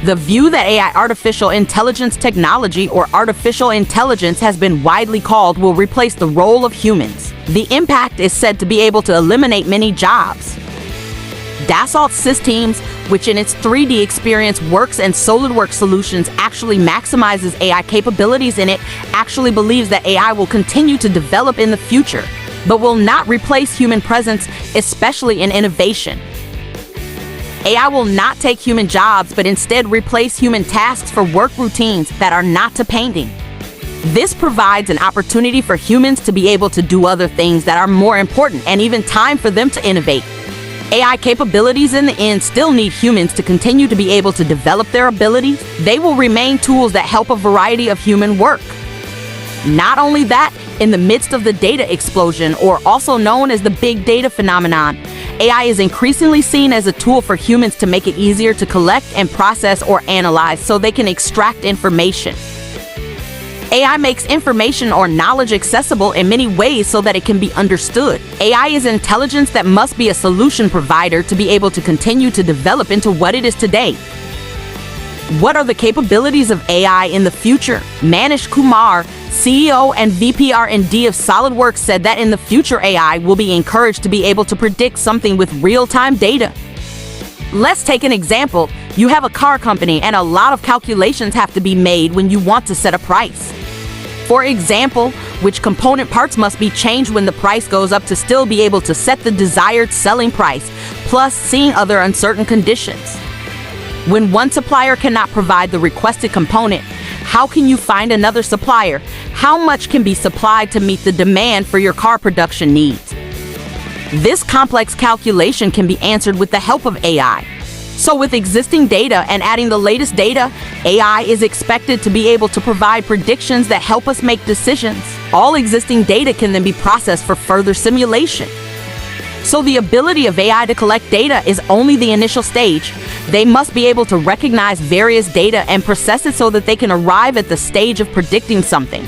The view that AI, artificial intelligence technology, or artificial intelligence, has been widely called will replace the role of humans. The impact is said to be able to eliminate many jobs. Dassault Systems, which in its 3D Experience Works and SolidWorks solutions actually maximizes AI capabilities in it, actually believes that AI will continue to develop in the future, but will not replace human presence, especially in innovation. AI will not take human jobs, but instead replace human tasks for work routines that are not to painting. This provides an opportunity for humans to be able to do other things that are more important, and even time for them to innovate. AI capabilities in the end still need humans to continue to be able to develop their abilities. They will remain tools that help a variety of human work. Not only that, in the midst of the data explosion, or also known as the big data phenomenon, AI is increasingly seen as a tool for humans to make it easier to collect and process or analyze so they can extract information. AI makes information or knowledge accessible in many ways so that it can be understood. AI is intelligence that must be a solution provider to be able to continue to develop into what it is today. What are the capabilities of AI in the future? Manish Kumar, CEO and VP R&D of SolidWorks, said that in the future AI will be encouraged to be able to predict something with real-time data. Let's take an example. You have a car company and a lot of calculations have to be made when you want to set a price. For example, which component parts must be changed when the price goes up to still be able to set the desired selling price, plus seeing other uncertain conditions. When one supplier cannot provide the requested component, how can you find another supplier? How much can be supplied to meet the demand for your car production needs? This complex calculation can be answered with the help of AI. So with existing data and adding the latest data, AI is expected to be able to provide predictions that help us make decisions. All existing data can then be processed for further simulation. So the ability of AI to collect data is only the initial stage. They must be able to recognize various data and process it so that they can arrive at the stage of predicting something.